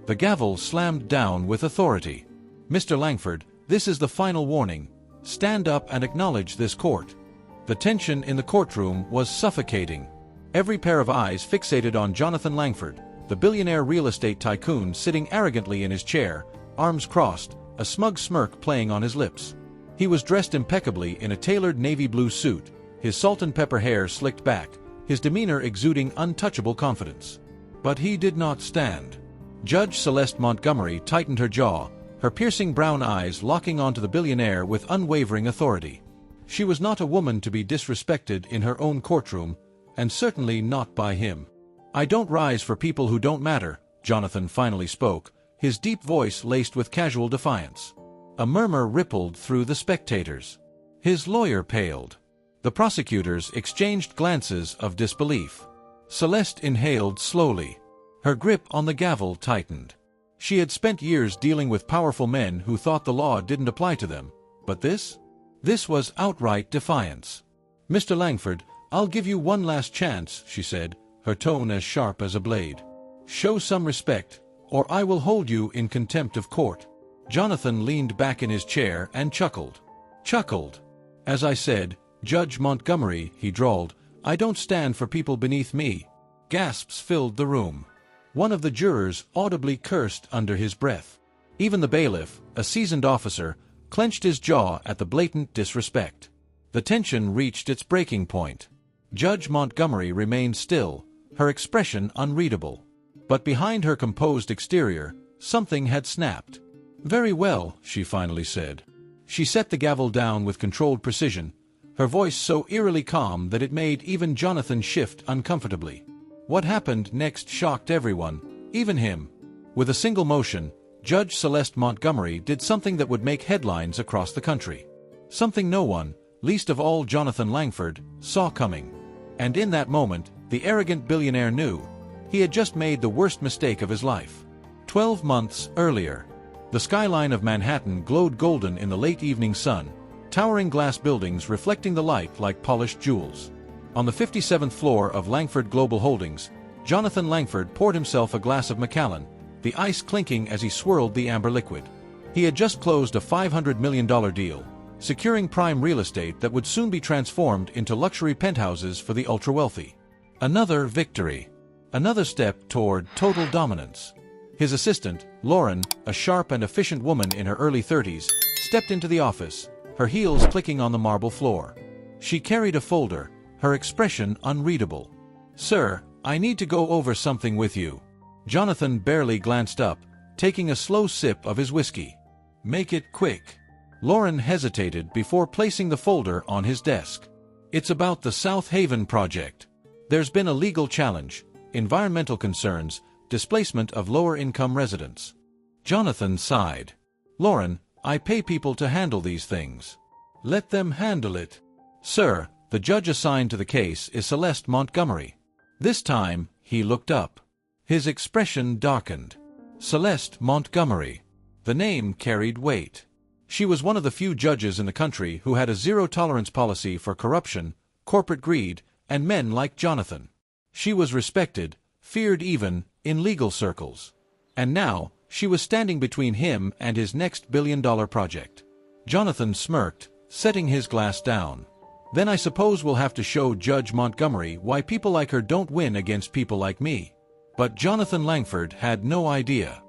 The gavel slammed down with authority. "Mr. Langford, this is the final warning. Stand up and acknowledge this court." The tension in the courtroom was suffocating. Every pair of eyes fixated on Jonathan Langford, the billionaire real estate tycoon sitting arrogantly in his chair, arms crossed, a smug smirk playing on his lips. He was dressed impeccably in a tailored navy blue suit, his salt and pepper hair slicked back, his demeanor exuding untouchable confidence. But he did not stand. Judge Celeste Montgomery tightened her jaw, her piercing brown eyes locking onto the billionaire with unwavering authority. She was not a woman to be disrespected in her own courtroom, and certainly not by him. "I don't rise for people who don't matter," Jonathan finally spoke, his deep voice laced with casual defiance. A murmur rippled through the spectators. His lawyer paled. The prosecutors exchanged glances of disbelief. Celeste inhaled slowly. Her grip on the gavel tightened. She had spent years dealing with powerful men who thought the law didn't apply to them. But this? This was outright defiance. "Mr. Langford, I'll give you one last chance," she said, her tone as sharp as a blade. "Show some respect, or I will hold you in contempt of court." Jonathan leaned back in his chair and chuckled. "As I said, Judge Montgomery," he drawled, "I don't stand for people beneath me." Gasps filled the room. One of the jurors audibly cursed under his breath. Even the bailiff, a seasoned officer, clenched his jaw at the blatant disrespect. The tension reached its breaking point. Judge Montgomery remained still, her expression unreadable. But behind her composed exterior, something had snapped. "Very well," she finally said. She set the gavel down with controlled precision, her voice so eerily calm that it made even Jonathan shift uncomfortably. What happened next shocked everyone, even him. With a single motion, Judge Celeste Montgomery did something that would make headlines across the country. Something no one, least of all Jonathan Langford, saw coming. And in that moment, the arrogant billionaire knew. He had just made the worst mistake of his life. 12 months earlier, the skyline of Manhattan glowed golden in the late evening sun, towering glass buildings reflecting the light like polished jewels. On the 57th floor of Langford Global Holdings, Jonathan Langford poured himself a glass of Macallan, the ice clinking as he swirled the amber liquid. He had just closed a $500 million deal, securing prime real estate that would soon be transformed into luxury penthouses for the ultra-wealthy. Another victory. Another step toward total dominance. His assistant, Lauren, a sharp and efficient woman in her early 30s, stepped into the office, her heels clicking on the marble floor. She carried a folder, her expression unreadable. "Sir, I need to go over something with you." Jonathan barely glanced up, taking a slow sip of his whiskey. "Make it quick." Lauren hesitated before placing the folder on his desk. "It's about the South Haven project. There's been a legal challenge, environmental concerns, displacement of lower-income residents." Jonathan sighed. "Lauren, I pay people to handle these things. Let them handle it." "Sir, the judge assigned to the case is Celeste Montgomery." This time, he looked up. His expression darkened. Celeste Montgomery. The name carried weight. She was one of the few judges in the country who had a zero-tolerance policy for corruption, corporate greed, and men like Jonathan. She was respected, feared even, in legal circles. And now, she was standing between him and his next billion-dollar project. Jonathan smirked, setting his glass down. "Then I suppose we'll have to show Judge Montgomery why people like her don't win against people like me." But Jonathan Langford had no idea.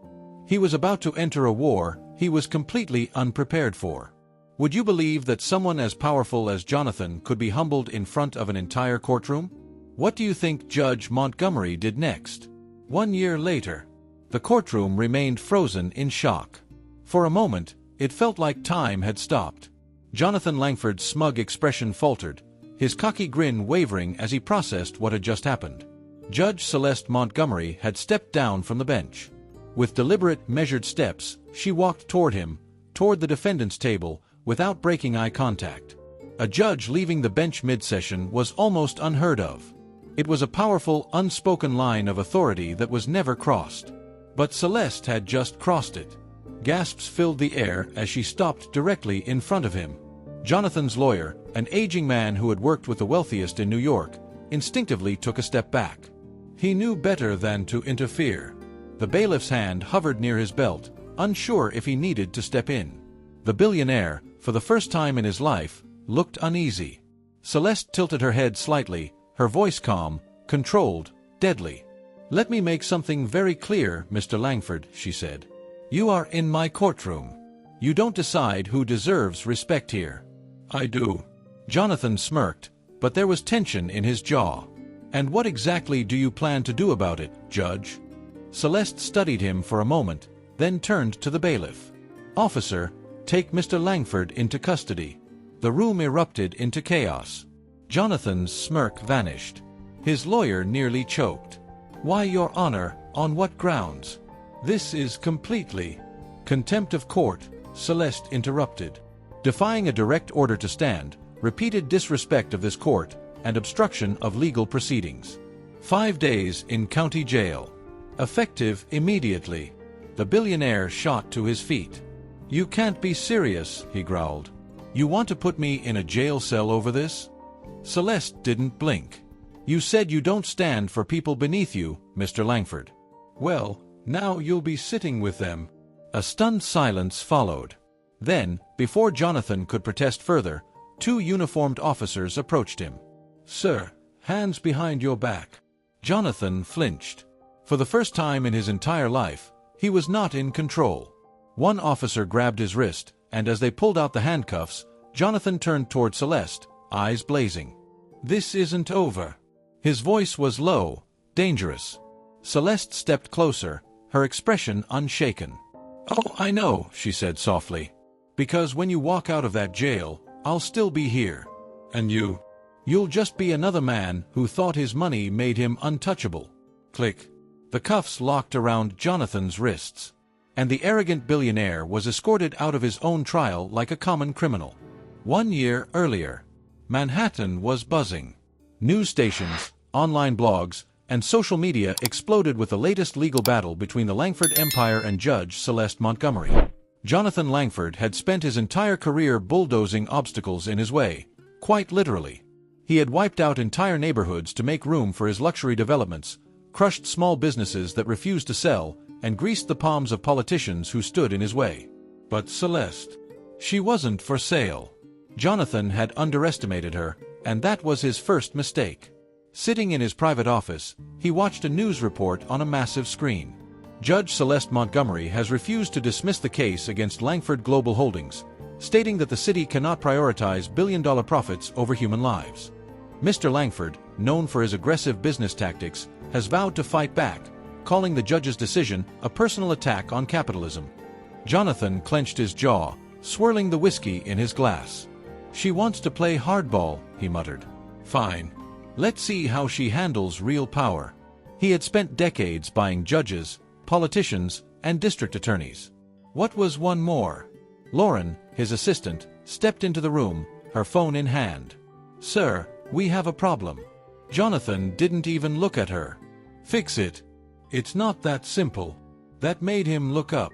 He was about to enter a war he was completely unprepared for. Would you believe that someone as powerful as Jonathan could be humbled in front of an entire courtroom? What do you think Judge Montgomery did next? 1 year later, the courtroom remained frozen in shock. For a moment, it felt like time had stopped. Jonathan Langford's smug expression faltered, his cocky grin wavering as he processed what had just happened. Judge Celeste Montgomery had stepped down from the bench. With deliberate, measured steps, she walked toward him, toward the defendant's table, without breaking eye contact. A judge leaving the bench mid-session was almost unheard of. It was a powerful, unspoken line of authority that was never crossed. But Celeste had just crossed it. Gasps filled the air as she stopped directly in front of him. Jonathan's lawyer, an aging man who had worked with the wealthiest in New York, instinctively took a step back. He knew better than to interfere. The bailiff's hand hovered near his belt, unsure if he needed to step in. The billionaire, for the first time in his life, looked uneasy. Celeste tilted her head slightly, her voice calm, controlled, deadly. "Let me make something very clear, Mr. Langford," she said. "You are in my courtroom. You don't decide who deserves respect here." "I do." Jonathan smirked, but there was tension in his jaw. "And what exactly do you plan to do about it, Judge?" Celeste studied him for a moment, then turned to the bailiff. "Officer, take Mr. Langford into custody." The room erupted into chaos. Jonathan's smirk vanished. His lawyer nearly choked. "Why, Your Honor, on what grounds?" "This is completely—" "Contempt of court," Celeste interrupted. "Defying a direct order to stand, repeated disrespect of this court, and obstruction of legal proceedings. 5 days in county jail. Effective immediately." The billionaire shot to his feet. "You can't be serious," he growled. "You want to put me in a jail cell over this?" Celeste didn't blink. "You said you don't stand for people beneath you, Mr. Langford." "Well, now you'll be sitting with them." A stunned silence followed. Then, before Jonathan could protest further, 2 uniformed officers approached him. "Sir, hands behind your back." Jonathan flinched. For the first time in his entire life, he was not in control. One officer grabbed his wrist, and as they pulled out the handcuffs, Jonathan turned toward Celeste, eyes blazing. "This isn't over." His voice was low, dangerous. Celeste stepped closer, her expression unshaken. "Oh, I know," she said softly. "Because when you walk out of that jail, I'll still be here. And you? You'll just be another man who thought his money made him untouchable." Click. The cuffs locked around Jonathan's wrists. And the arrogant billionaire was escorted out of his own trial like a common criminal. 1 year earlier, Manhattan was buzzing. News stations, online blogs, and social media exploded with the latest legal battle between the Langford empire and Judge Celeste Montgomery. Jonathan Langford had spent his entire career bulldozing obstacles in his way, quite literally. He had wiped out entire neighborhoods to make room for his luxury developments, crushed small businesses that refused to sell, and greased the palms of politicians who stood in his way. But Celeste, she wasn't for sale. Jonathan had underestimated her, and that was his first mistake. Sitting in his private office, he watched a news report on a massive screen. Judge Celeste Montgomery has refused to dismiss the case against Langford Global Holdings, stating that the city cannot prioritize billion-dollar profits over human lives. Mr. Langford, known for his aggressive business tactics, has vowed to fight back, calling the judge's decision a personal attack on capitalism. Jonathan clenched his jaw, swirling the whiskey in his glass. "She wants to play hardball," he muttered. "Fine. Let's see how she handles real power." He had spent decades buying judges, politicians, and district attorneys. What was one more? Lauren, his assistant, stepped into the room, her phone in hand. "Sir, we have a problem." Jonathan didn't even look at her. "Fix it." "It's not that simple." That made him look up.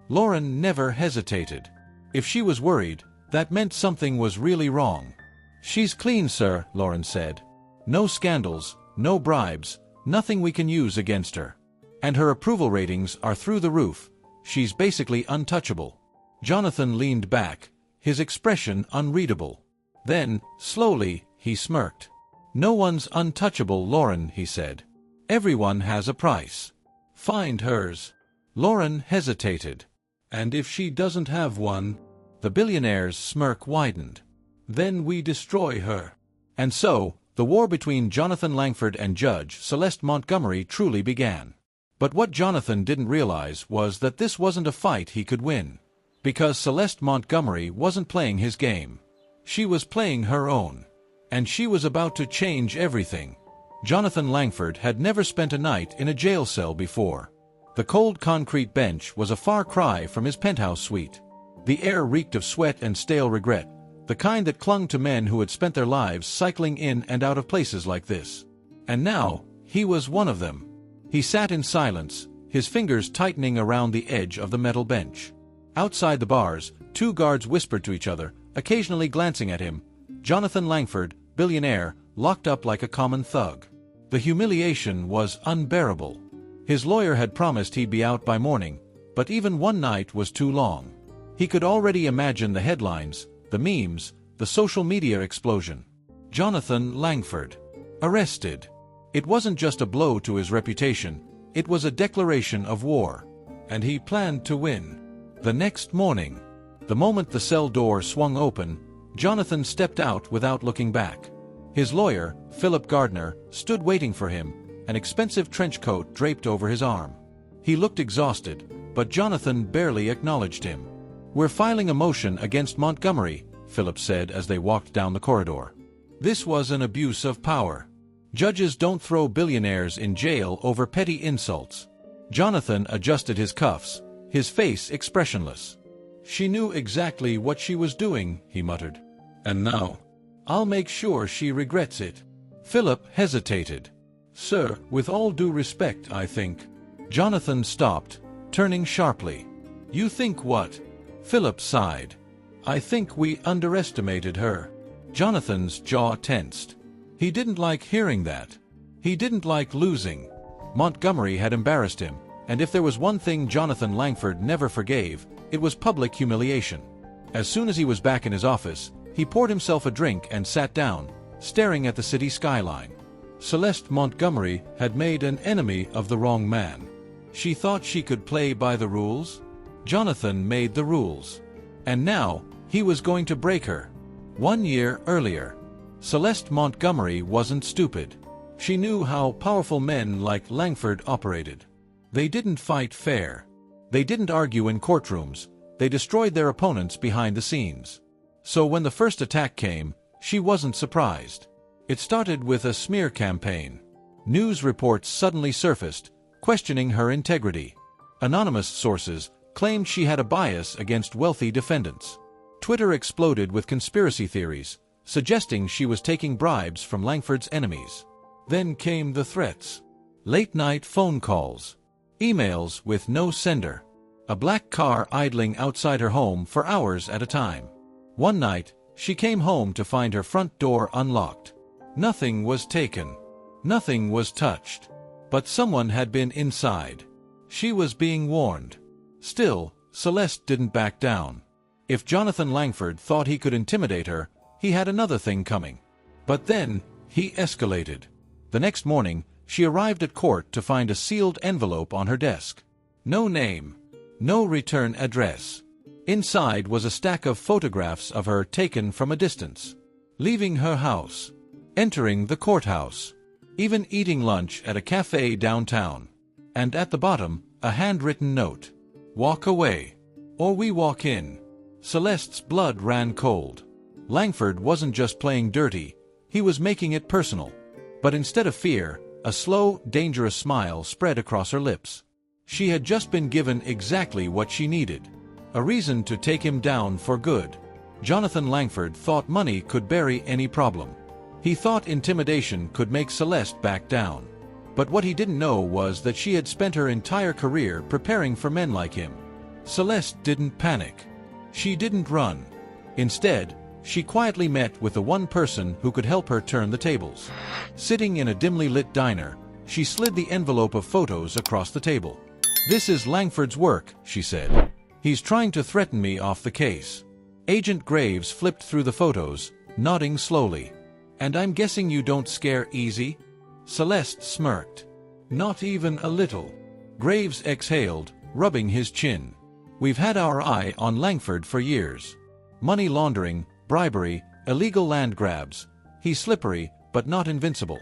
Lauren never hesitated. If she was worried, that meant something was really wrong. "She's clean, sir," Lauren said. "No scandals, no bribes, nothing we can use against her. And her approval ratings are through the roof. She's basically untouchable." Jonathan leaned back, his expression unreadable. Then, slowly, he smirked. "No one's untouchable, Lauren," he said. "Everyone has a price. Find hers." Lauren hesitated. "And if she doesn't have one?" The billionaire's smirk widened. "Then we destroy her." And so, the war between Jonathan Langford and Judge Celeste Montgomery truly began. But what Jonathan didn't realize was that this wasn't a fight he could win. Because Celeste Montgomery wasn't playing his game. She was playing her own. And she was about to change everything. Jonathan Langford had never spent a night in a jail cell before. The cold concrete bench was a far cry from his penthouse suite. The air reeked of sweat and stale regret, the kind that clung to men who had spent their lives cycling in and out of places like this. And now, he was one of them. He sat in silence, his fingers tightening around the edge of the metal bench. Outside the bars, 2 guards whispered to each other, occasionally glancing at him. Jonathan Langford, billionaire, locked up like a common thug. The humiliation was unbearable. His lawyer had promised he'd be out by morning, but even one night was too long. He could already imagine the headlines, the memes, the social media explosion. Jonathan Langford. Arrested. It wasn't just a blow to his reputation, it was a declaration of war. And he planned to win. The next morning, the moment the cell door swung open, Jonathan stepped out without looking back. His lawyer, Philip Gardner, stood waiting for him, an expensive trench coat draped over his arm. He looked exhausted, but Jonathan barely acknowledged him. "We're filing a motion against Montgomery," Philip said as they walked down the corridor. This was an abuse of power. Judges don't throw billionaires in jail over petty insults. Jonathan adjusted his cuffs, his face expressionless. "She knew exactly what she was doing," he muttered. "And now, I'll make sure she regrets it." Philip hesitated. "Sir, with all due respect, I think—" Jonathan stopped, turning sharply. "You think what?" Philip sighed. "I think we underestimated her." Jonathan's jaw tensed. He didn't like hearing that. He didn't like losing. Montgomery had embarrassed him, and if there was one thing Jonathan Langford never forgave, it was public humiliation. As soon as he was back in his office, he poured himself a drink and sat down, staring at the city skyline. Celeste Montgomery had made an enemy of the wrong man. She thought she could play by the rules. Jonathan made the rules. And now, he was going to break her. 1 year earlier, Celeste Montgomery wasn't stupid. She knew how powerful men like Langford operated. They didn't fight fair. They didn't argue in courtrooms. They destroyed their opponents behind the scenes. So when the first attack came, she wasn't surprised. It started with a smear campaign. News reports suddenly surfaced, questioning her integrity. Anonymous sources claimed she had a bias against wealthy defendants. Twitter exploded with conspiracy theories, suggesting she was taking bribes from Langford's enemies. Then came the threats. Late-night phone calls. Emails with no sender. A black car idling outside her home for hours at a time. One night, she came home to find her front door unlocked. Nothing was taken. Nothing was touched. But someone had been inside. She was being warned. Still, Celeste didn't back down. If Jonathan Langford thought he could intimidate her, he had another thing coming. But then, he escalated. The next morning, she arrived at court to find a sealed envelope on her desk. No name. No return address. Inside was a stack of photographs of her taken from a distance. Leaving her house. Entering the courthouse. Even eating lunch at a cafe downtown. And at the bottom, a handwritten note. "Walk away. Or we walk in." Celeste's blood ran cold. Langford wasn't just playing dirty, he was making it personal. But instead of fear, a slow, dangerous smile spread across her lips. She had just been given exactly what she needed. A reason to take him down for good. Jonathan Langford thought money could bury any problem. He thought intimidation could make Celeste back down. But what he didn't know was that she had spent her entire career preparing for men like him. Celeste didn't panic. She didn't run. Instead, she quietly met with the one person who could help her turn the tables. Sitting in a dimly lit diner, she slid the envelope of photos across the table. "This is Langford's work," she said. "He's trying to threaten me off the case." Agent Graves flipped through the photos, nodding slowly. "And I'm guessing you don't scare easy?" Celeste smirked. "Not even a little." Graves exhaled, rubbing his chin. "We've had our eye on Langford for years. Money laundering, bribery, illegal land grabs. He's slippery, but not invincible."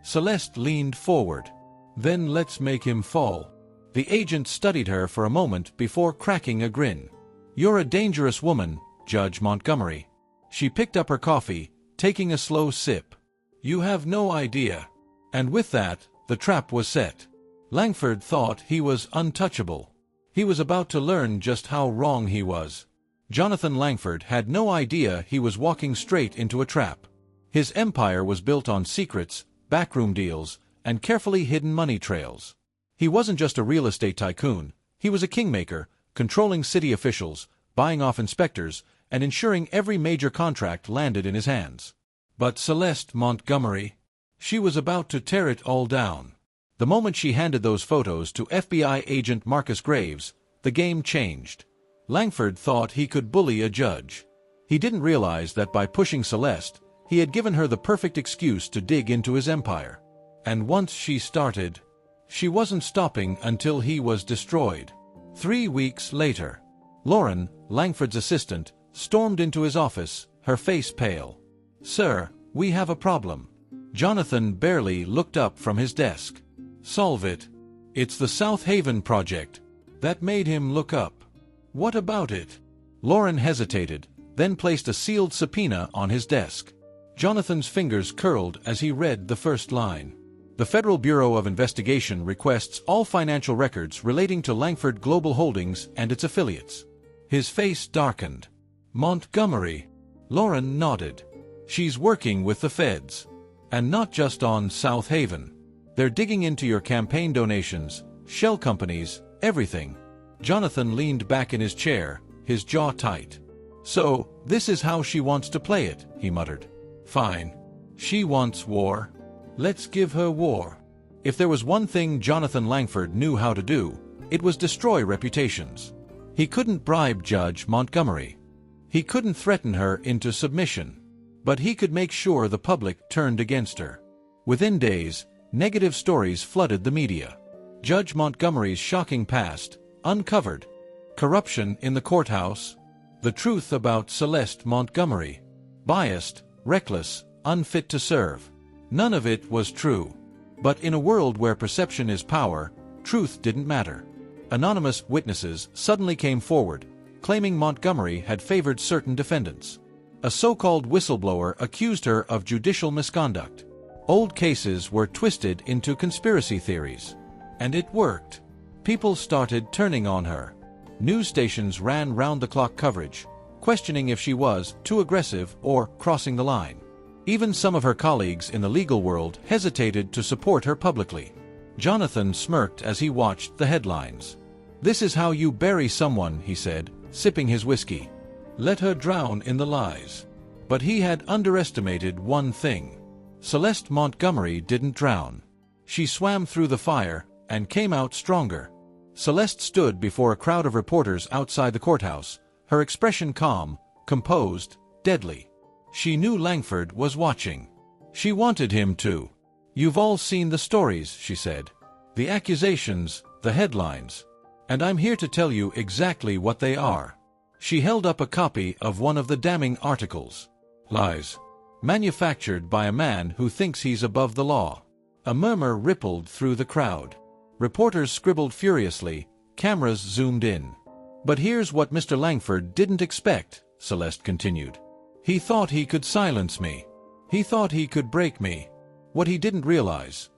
Celeste leaned forward. "Then let's make him fall." The agent studied her for a moment before cracking a grin. "You're a dangerous woman, Judge Montgomery." She picked up her coffee, taking a slow sip. "You have no idea." And with that, the trap was set. Langford thought he was untouchable. He was about to learn just how wrong he was. Jonathan Langford had no idea he was walking straight into a trap. His empire was built on secrets, backroom deals, and carefully hidden money trails. He wasn't just a real estate tycoon, he was a kingmaker, controlling city officials, buying off inspectors, and ensuring every major contract landed in his hands. But Celeste Montgomery, she was about to tear it all down. The moment she handed those photos to FBI agent Marcus Graves, the game changed. Langford thought he could bully a judge. He didn't realize that by pushing Celeste, he had given her the perfect excuse to dig into his empire. And once she started, she wasn't stopping until he was destroyed. 3 weeks later, Lauren, Langford's assistant, stormed into his office, her face pale. "Sir, we have a problem." Jonathan barely looked up from his desk. "Solve it." "It's the South Haven project." That made him look up. "What about it?" Lauren hesitated, then placed a sealed subpoena on his desk. Jonathan's fingers curled as he read the first line. "The Federal Bureau of Investigation requests all financial records relating to Langford Global Holdings and its affiliates." His face darkened. "Montgomery." Lauren nodded. "She's working with the feds. And not just on South Haven. They're digging into your campaign donations, shell companies, everything." Jonathan leaned back in his chair, his jaw tight. "So, this is how she wants to play it," he muttered. "Fine. She wants war. Let's give her war." If there was one thing Jonathan Langford knew how to do, it was destroy reputations. He couldn't bribe Judge Montgomery. He couldn't threaten her into submission. But he could make sure the public turned against her. Within days, negative stories flooded the media. Judge Montgomery's shocking past, uncovered. Corruption in the courthouse. The truth about Celeste Montgomery. Biased, reckless, unfit to serve. None of it was true. But in a world where perception is power, truth didn't matter. Anonymous witnesses suddenly came forward, claiming Montgomery had favored certain defendants. A so-called whistleblower accused her of judicial misconduct. Old cases were twisted into conspiracy theories. And it worked. People started turning on her. News stations ran round-the-clock coverage, questioning if she was too aggressive or crossing the line. Even some of her colleagues in the legal world hesitated to support her publicly. Jonathan smirked as he watched the headlines. "This is how you bury someone," he said, sipping his whiskey. Let her drown in the lies. But he had underestimated one thing. Celeste Montgomery didn't drown. She swam through the fire and came out stronger. Celeste stood before a crowd of reporters outside the courthouse, her expression calm, composed, deadly. She knew Langford was watching. She wanted him to. "You've all seen the stories," she said. "The accusations, the headlines. And I'm here to tell you exactly what they are." She held up a copy of one of the damning articles. "Lies. Manufactured by a man who thinks he's above the law." A murmur rippled through the crowd. Reporters scribbled furiously, cameras zoomed in. "But here's what Mr. Langford didn't expect," Celeste continued. "He thought he could silence me. He thought he could break me. What he didn't realize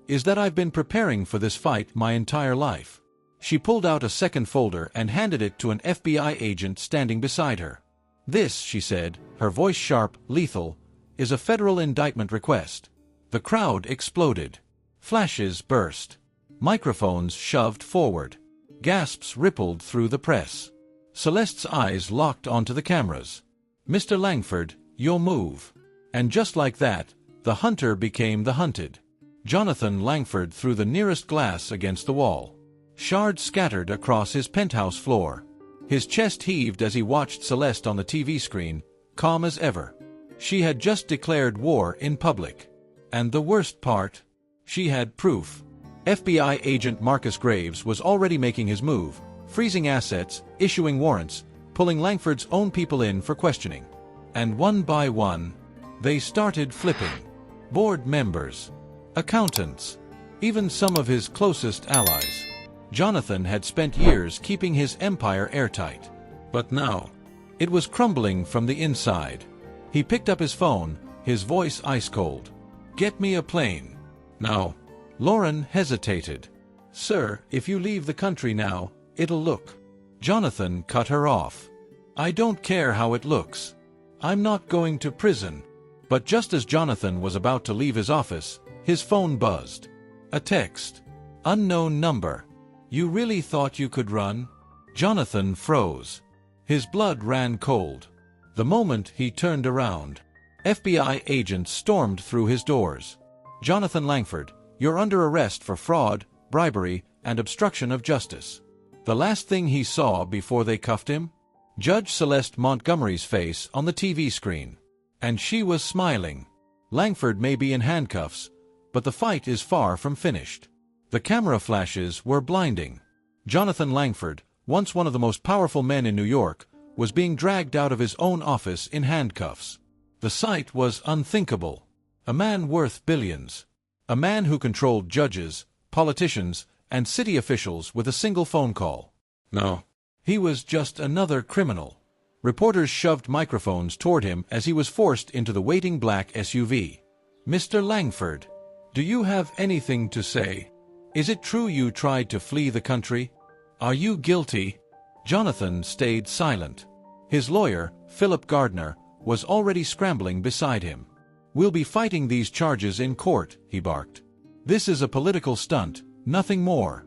is that I've been preparing for this fight my entire life." She pulled out a second folder and handed it to an FBI agent standing beside her. "This," she said, her voice sharp, lethal, "is a federal indictment request." The crowd exploded. Flashes burst. Microphones shoved forward. Gasps rippled through the press. Celeste's eyes locked onto the cameras. "Mr. Langford, your move." And just like that, the hunter became the hunted. Jonathan Langford threw the nearest glass against the wall. Shards scattered across his penthouse floor. His chest heaved as he watched Celeste on the TV screen, calm as ever. She had just declared war in public. And the worst part? She had proof. FBI agent Marcus Graves was already making his move, freezing assets, issuing warrants, pulling Langford's own people in for questioning. And one by one, they started flipping. Board members, accountants, even some of his closest allies. Jonathan had spent years keeping his empire airtight. But now, it was crumbling from the inside. He picked up his phone, his voice ice-cold. "Get me a plane. Now." Lauren hesitated. "Sir, if you leave the country now, it'll look." Jonathan cut her off. "I don't care how it looks. I'm not going to prison." But just as Jonathan was about to leave his office, his phone buzzed. A text. Unknown number. "You really thought you could run?" Jonathan froze. His blood ran cold. The moment he turned around, FBI agents stormed through his doors. "Jonathan Langford, You're under arrest for fraud, bribery, and obstruction of justice." The last thing he saw before they cuffed him? Judge Celeste Montgomery's face on the TV screen. And she was smiling. Langford may be in handcuffs, but the fight is far from finished. The camera flashes were blinding. Jonathan Langford, once one of the most powerful men in New York, was being dragged out of his own office in handcuffs. The sight was unthinkable. A man worth billions. A man who controlled judges, politicians, and city officials with a single phone call. No. He was just another criminal. Reporters shoved microphones toward him as he was forced into the waiting black SUV. "Mr. Langford, do you have anything to say? Is it true you tried to flee the country? Are you guilty?" Jonathan stayed silent. His lawyer, Philip Gardner, was already scrambling beside him. "We'll be fighting these charges in court," he barked. "This is a political stunt, nothing more."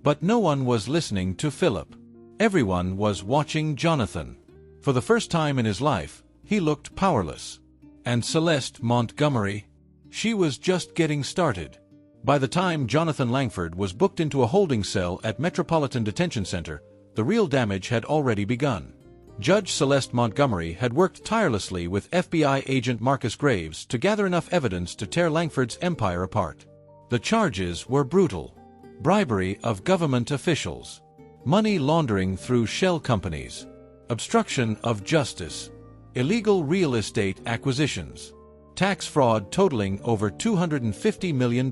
But no one was listening to Philip. Everyone was watching Jonathan. For the first time in his life, he looked powerless. And Celeste Montgomery? She was just getting started. By the time Jonathan Langford was booked into a holding cell at Metropolitan Detention Center, the real damage had already begun. Judge Celeste Montgomery had worked tirelessly with FBI agent Marcus Graves to gather enough evidence to tear Langford's empire apart. The charges were brutal. Bribery of government officials. Money laundering through shell companies. Obstruction of justice. Illegal real estate acquisitions. Tax fraud totaling over $250 million.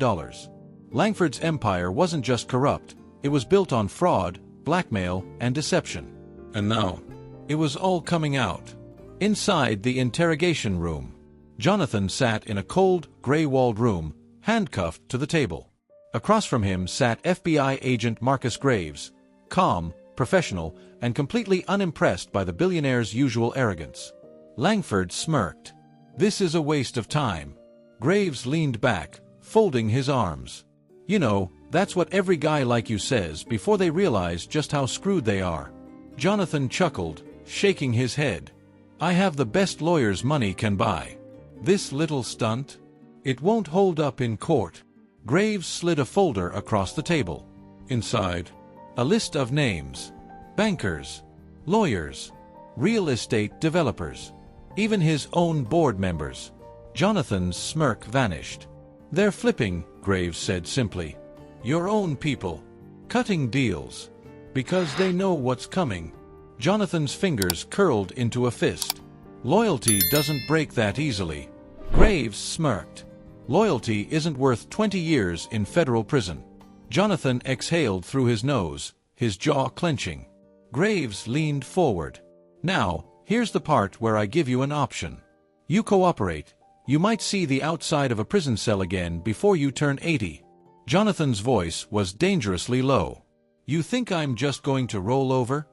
Langford's empire wasn't just corrupt, it was built on fraud, blackmail, and deception. And now, it was all coming out. Inside the interrogation room, Jonathan sat in a cold, gray-walled room, handcuffed to the table. Across from him sat FBI agent Marcus Graves, calm, professional, and completely unimpressed by the billionaire's usual arrogance. Langford smirked. "This is a waste of time." Graves leaned back, folding his arms. "You know, that's what every guy like you says before they realize just how screwed they are." Jonathan chuckled, shaking his head. "I have the best lawyers money can buy. This little stunt? It won't hold up in court." Graves slid a folder across the table. Inside, a list of names. Bankers, lawyers, real estate developers, even his own board members. Jonathan's smirk vanished. "They're flipping," Graves said simply. "Your own people. Cutting deals. Because they know what's coming." Jonathan's fingers curled into a fist. "Loyalty doesn't break that easily." Graves smirked. "Loyalty isn't worth 20 years in federal prison." Jonathan exhaled through his nose, his jaw clenching. Graves leaned forward. "Now, here's the part where I give you an option. You cooperate. You might see the outside of a prison cell again before you turn 80. Jonathan's voice was dangerously low. "You think I'm just going to roll over?"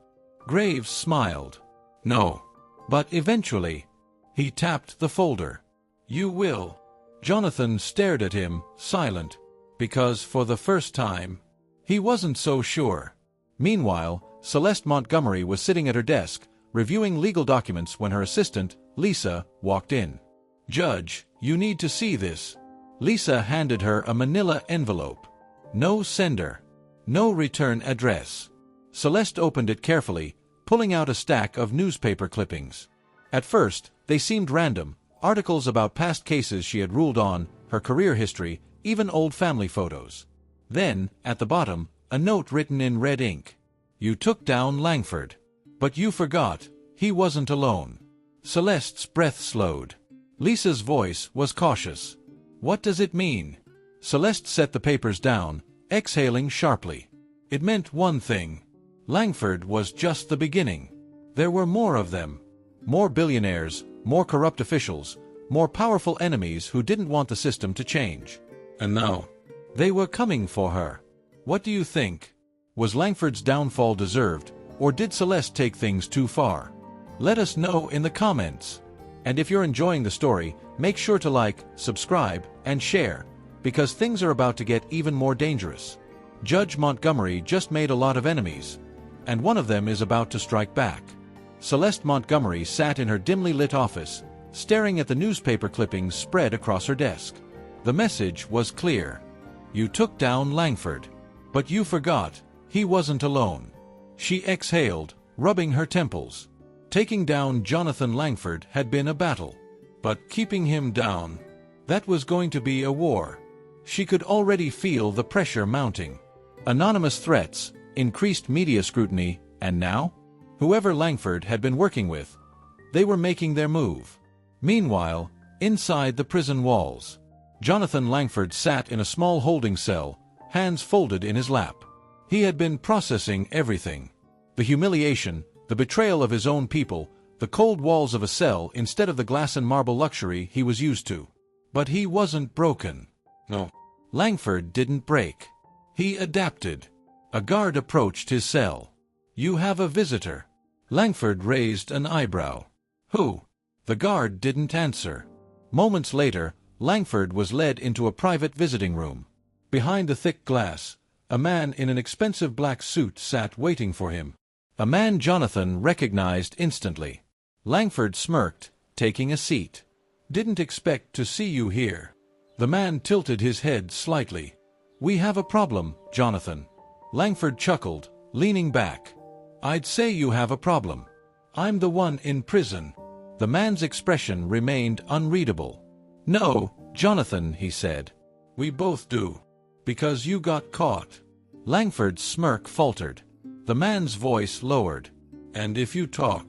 Graves smiled. "No. But eventually." He tapped the folder. "You will." Jonathan stared at him, silent, because for the first time, he wasn't so sure. Meanwhile, Celeste Montgomery was sitting at her desk, reviewing legal documents when her assistant, Lisa, walked in. "Judge, you need to see this." Lisa handed her a manila envelope. No sender. No return address. Celeste opened it carefully, pulling out a stack of newspaper clippings. At first, they seemed random, articles about past cases she had ruled on, her career history, even old family photos. Then, at the bottom, a note written in red ink. "You took down Langford. But you forgot, he wasn't alone." Celeste's breath slowed. Lisa's voice was cautious. "What does it mean?" Celeste set the papers down, exhaling sharply. It meant one thing. Langford was just the beginning. There were more of them. More billionaires, more corrupt officials, more powerful enemies who didn't want the system to change. And now, they were coming for her. What do you think? Was Langford's downfall deserved, or did Celeste take things too far? Let us know in the comments. And if you're enjoying the story, make sure to like, subscribe, and share, because things are about to get even more dangerous. Judge Montgomery just made a lot of enemies, and one of them is about to strike back. Celeste Montgomery sat in her dimly lit office, staring at the newspaper clippings spread across her desk. The message was clear. You took down Langford. But you forgot, he wasn't alone. She exhaled, rubbing her temples. Taking down Jonathan Langford had been a battle. But keeping him down, that was going to be a war. She could already feel the pressure mounting. Anonymous threats, increased media scrutiny, and now? Whoever Langford had been working with, they were making their move. Meanwhile, inside the prison walls, Jonathan Langford sat in a small holding cell, hands folded in his lap. He had been processing everything. The humiliation, the betrayal of his own people, the cold walls of a cell instead of the glass and marble luxury he was used to. But he wasn't broken. No. Langford didn't break. He adapted. A guard approached his cell. "You have a visitor." Langford raised an eyebrow. "Who?" The guard didn't answer. Moments later, Langford was led into a private visiting room. Behind the thick glass, a man in an expensive black suit sat waiting for him. A man Jonathan recognized instantly. Langford smirked, taking a seat. "Didn't expect to see you here." The man tilted his head slightly. "We have a problem, Jonathan." Langford chuckled, leaning back. "I'd say you have a problem. I'm the one in prison." The man's expression remained unreadable. "No, Jonathan," he said. "We both do. Because you got caught." Langford's smirk faltered. The man's voice lowered. "And if you talk,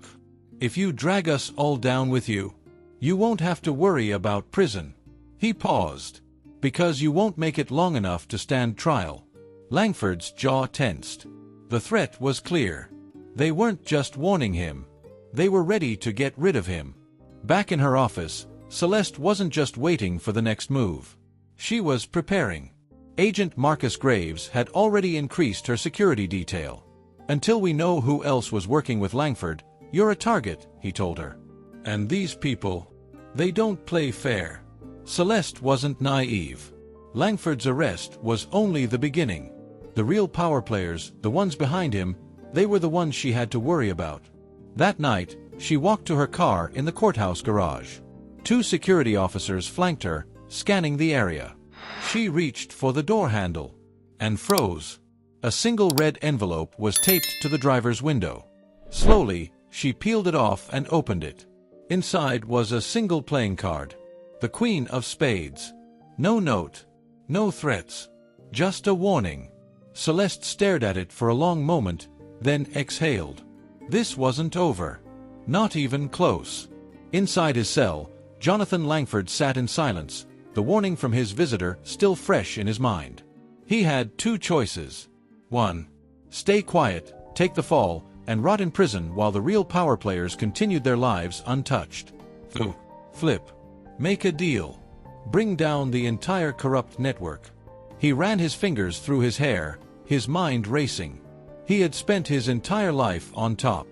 if you drag us all down with you, you won't have to worry about prison." He paused. "Because you won't make it long enough to stand trial." Langford's jaw tensed. The threat was clear. They weren't just warning him. They were ready to get rid of him. Back in her office, Celeste wasn't just waiting for the next move. She was preparing. Agent Marcus Graves had already increased her security detail. "Until we know who else was working with Langford, you're a target," he told her. "And these people, they don't play fair." Celeste wasn't naive. Langford's arrest was only the beginning. The real power players, the ones behind him, they were the ones she had to worry about. That night, she walked to her car in the courthouse garage. 2 security officers flanked her, scanning the area. She reached for the door handle and froze. A single red envelope was taped to the driver's window. Slowly, she peeled it off and opened it. Inside was a single playing card. The Queen of Spades. No note. No threats. Just a warning. Celeste stared at it for a long moment, then exhaled. This wasn't over. Not even close. Inside his cell, Jonathan Langford sat in silence, the warning from his visitor still fresh in his mind. He had 2 choices. 1. Stay quiet, take the fall, and rot in prison while the real power players continued their lives untouched. 2. Flip. Make a deal. Bring down the entire corrupt network. He ran his fingers through his hair, his mind racing. He had spent his entire life on top.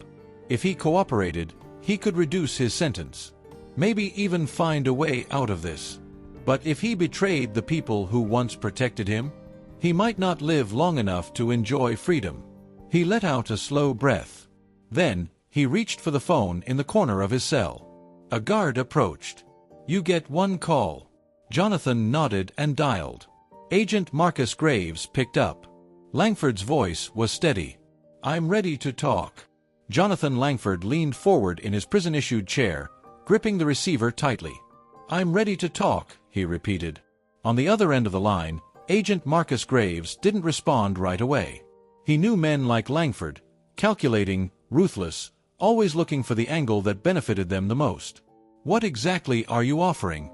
If he cooperated, he could reduce his sentence. Maybe even find a way out of this. But if he betrayed the people who once protected him, he might not live long enough to enjoy freedom. He let out a slow breath. Then, he reached for the phone in the corner of his cell. A guard approached. "You get 1 call." Jonathan nodded and dialed. Agent Marcus Graves picked up. Langford's voice was steady. "I'm ready to talk." Jonathan Langford leaned forward in his prison-issued chair, gripping the receiver tightly. "I'm ready to talk," he repeated. On the other end of the line, Agent Marcus Graves didn't respond right away. He knew men like Langford, calculating, ruthless, always looking for the angle that benefited them the most. "What exactly are you offering?"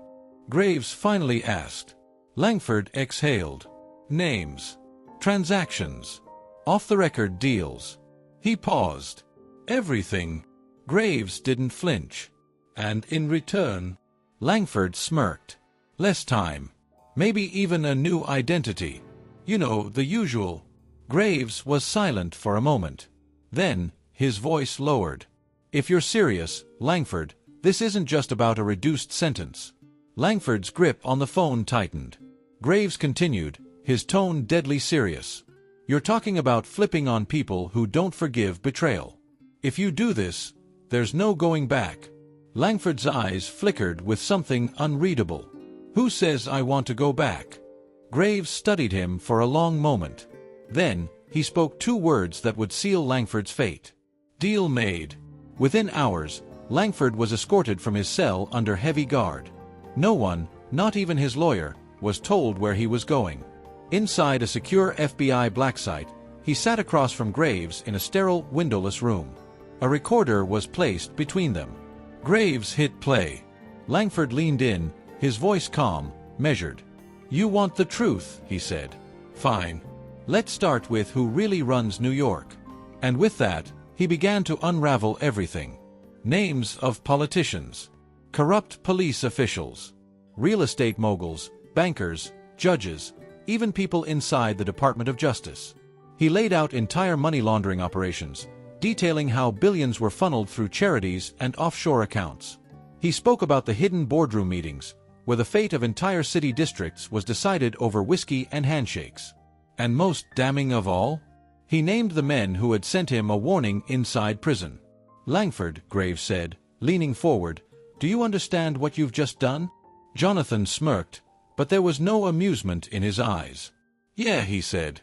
Graves finally asked. Langford exhaled. "Names. Transactions. Off-the-record deals." He paused. "Everything." Graves didn't flinch. "And in return?" Langford smirked. "Less time. Maybe even a new identity. You know, the usual." Graves was silent for a moment. Then, his voice lowered. "If you're serious, Langford, this isn't just about a reduced sentence." Langford's grip on the phone tightened. Graves continued, his tone deadly serious. "You're talking about flipping on people who don't forgive betrayal. If you do this, there's no going back." Langford's eyes flickered with something unreadable. "Who says I want to go back?" Graves studied him for a long moment. Then, he spoke 2 words that would seal Langford's fate. Deal made. Within hours, Langford was escorted from his cell under heavy guard. No one, not even his lawyer, was told where he was going. Inside a secure FBI black site, he sat across from Graves in a sterile, windowless room. A recorder was placed between them. Graves hit play. Langford leaned in, his voice calm, measured. "You want the truth," he said. "Fine. Let's start with who really runs New York." And with that, he began to unravel everything. Names of politicians, corrupt police officials, real estate moguls, bankers, judges, even people inside the Department of Justice. He laid out entire money laundering operations, detailing how billions were funneled through charities and offshore accounts. He spoke about the hidden boardroom meetings, where the fate of entire city districts was decided over whiskey and handshakes. And most damning of all, he named the men who had sent him a warning inside prison. "Langford," Graves said, leaning forward, "do you understand what you've just done?" Jonathan smirked, but there was no amusement in his eyes. "Yeah," he said.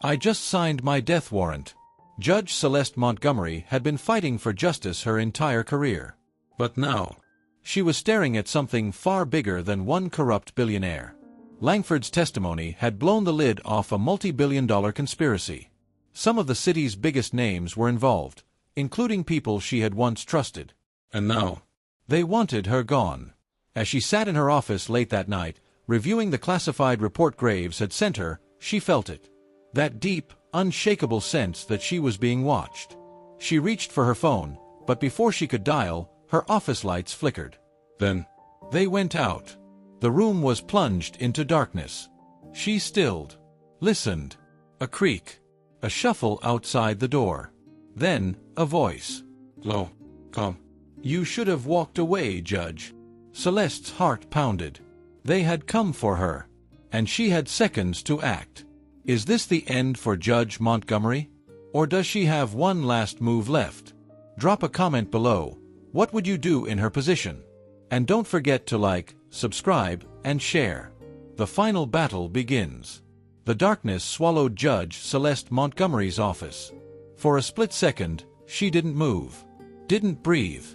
"I just signed my death warrant." Judge Celeste Montgomery had been fighting for justice her entire career. But now, she was staring at something far bigger than one corrupt billionaire. Langford's testimony had blown the lid off a multi-billion-dollar conspiracy. Some of the city's biggest names were involved, including people she had once trusted. And now, they wanted her gone. As she sat in her office late that night, reviewing the classified report Graves had sent her, she felt it. That deep, unshakable sense that she was being watched. She reached for her phone, but before she could dial, her office lights flickered. Then, they went out. The room was plunged into darkness. She stilled, listened. A creak, a shuffle outside the door. Then, a voice. "Lo, come." "You should have walked away, Judge." Celeste's heart pounded. They had come for her, and she had seconds to act. Is this the end for Judge Montgomery? Or does she have one last move left? Drop a comment below. What would you do in her position? And don't forget to like, subscribe, and share. The final battle begins. The darkness swallowed Judge Celeste Montgomery's office. For a split second, she didn't move, didn't breathe.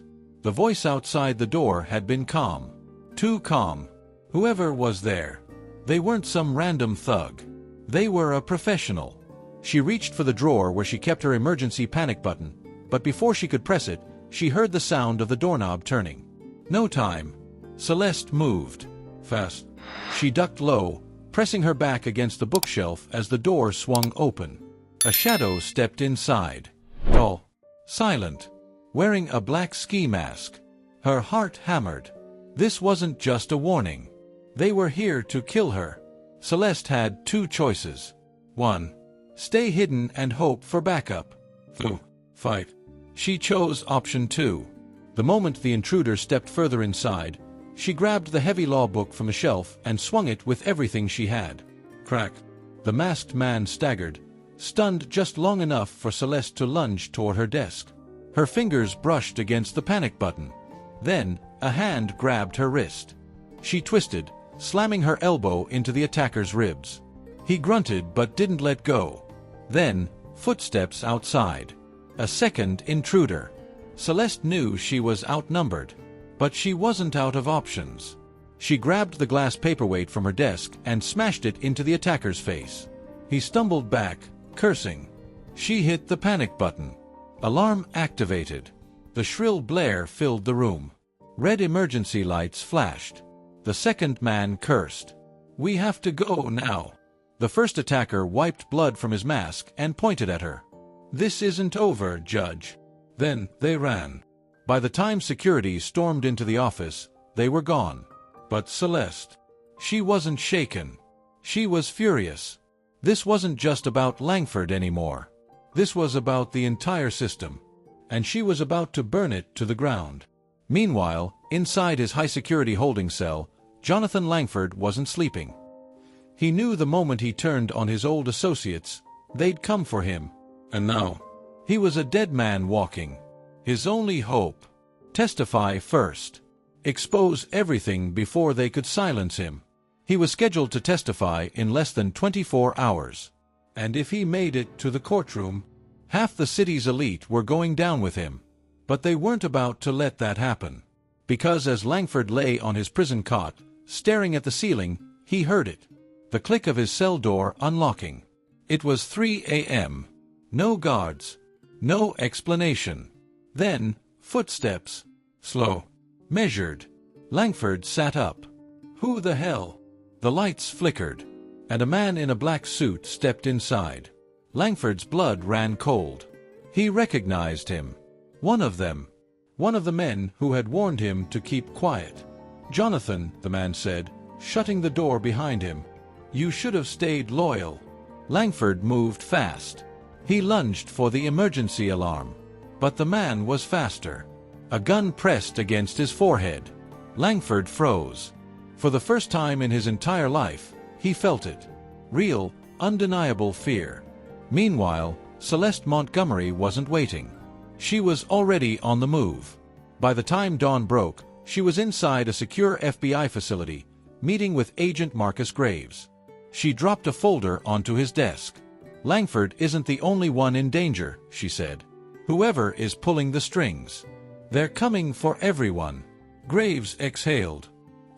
The voice outside the door had been calm. Too calm. Whoever was there, they weren't some random thug. They were a professional. She reached for the drawer where she kept her emergency panic button, but before she could press it, she heard the sound of the doorknob turning. No time. Celeste moved. Fast. She ducked low, pressing her back against the bookshelf as the door swung open. A shadow stepped inside. Tall. Silent. Wearing a black ski mask. Her heart hammered. This wasn't just a warning. They were here to kill her. Celeste had 2 choices. 1. Stay hidden and hope for backup. 2. Fight. She chose option 2. The moment the intruder stepped further inside, she grabbed the heavy law book from a shelf and swung it with everything she had. Crack. The masked man staggered, stunned just long enough for Celeste to lunge toward her desk. Her fingers brushed against the panic button. Then, a hand grabbed her wrist. She twisted, slamming her elbow into the attacker's ribs. He grunted but didn't let go. Then, footsteps outside. A second intruder. Celeste knew she was outnumbered. But she wasn't out of options. She grabbed the glass paperweight from her desk and smashed it into the attacker's face. He stumbled back, cursing. She hit the panic button. Alarm activated. The shrill blare filled the room. Red emergency lights flashed. The second man cursed. "We have to go now." The first attacker wiped blood from his mask and pointed at her. "This isn't over, Judge." Then they ran. By the time security stormed into the office, they were gone. But Celeste, she wasn't shaken. She was furious. This wasn't just about Langford anymore. This was about the entire system. And she was about to burn it to the ground. Meanwhile, inside his high-security holding cell, Jonathan Langford wasn't sleeping. He knew the moment he turned on his old associates, they'd come for him. And now, he was a dead man walking. His only hope. Testify first. Expose everything before they could silence him. He was scheduled to testify in less than 24 hours. And if he made it to the courtroom, half the city's elite were going down with him. But they weren't about to let that happen. Because as Langford lay on his prison cot, staring at the ceiling, he heard it. The click of his cell door unlocking. It was 3 a.m. No guards. No explanation. Then, footsteps. Slow. Measured. Langford sat up. Who the hell? The lights flickered, and a man in a black suit stepped inside. Langford's blood ran cold. He recognized him. One of them. One of the men who had warned him to keep quiet. Jonathan, the man said, shutting the door behind him. You should have stayed loyal. Langford moved fast. He lunged for the emergency alarm. But the man was faster. A gun pressed against his forehead. Langford froze. For the first time in his entire life, he felt it. Real, undeniable fear. Meanwhile, Celeste Montgomery wasn't waiting. She was already on the move. By the time dawn broke, she was inside a secure FBI facility, meeting with Agent Marcus Graves. She dropped a folder onto his desk. Langford isn't the only one in danger, she said. Whoever is pulling the strings. They're coming for everyone. Graves exhaled.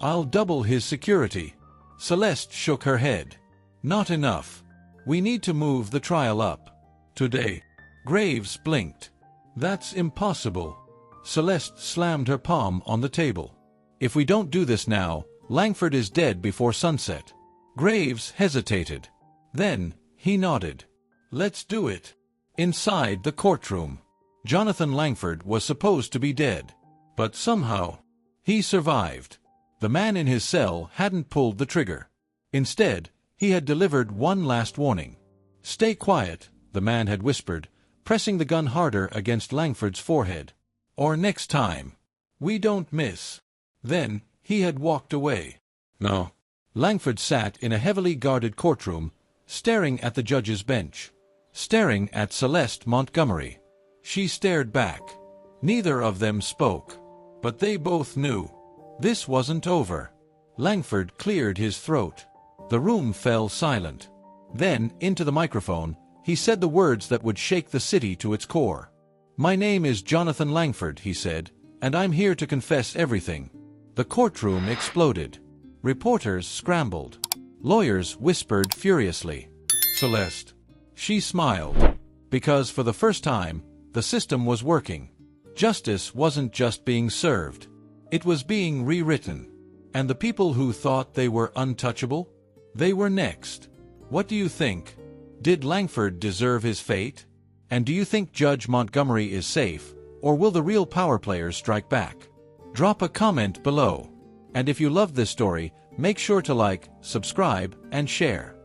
I'll double his security. Celeste shook her head. Not enough. We need to move the trial up. Today. Graves blinked. That's impossible. Celeste slammed her palm on the table. If we don't do this now, Langford is dead before sunset. Graves hesitated. Then, he nodded. Let's do it. Inside the courtroom. Jonathan Langford was supposed to be dead. But somehow, he survived. The man in his cell hadn't pulled the trigger. Instead, he had delivered one last warning. Stay quiet, the man had whispered, pressing the gun harder against Langford's forehead. Or next time. We don't miss. Then, he had walked away. No. Langford sat in a heavily guarded courtroom, staring at the judge's bench. Staring at Celeste Montgomery. She stared back. Neither of them spoke. But they both knew. This wasn't over. Langford cleared his throat. The room fell silent. Then, into the microphone, he said the words that would shake the city to its core. My name is Jonathan Langford, he said, and I'm here to confess everything. The courtroom exploded. Reporters scrambled. Lawyers whispered furiously. Celeste. She smiled. Because for the first time, the system was working. Justice wasn't just being served. It was being rewritten. And the people who thought they were untouchable? They were next. What do you think? Did Langford deserve his fate? And do you think Judge Montgomery is safe, or will the real power players strike back? Drop a comment below. And if you loved this story, make sure to like, subscribe, and share.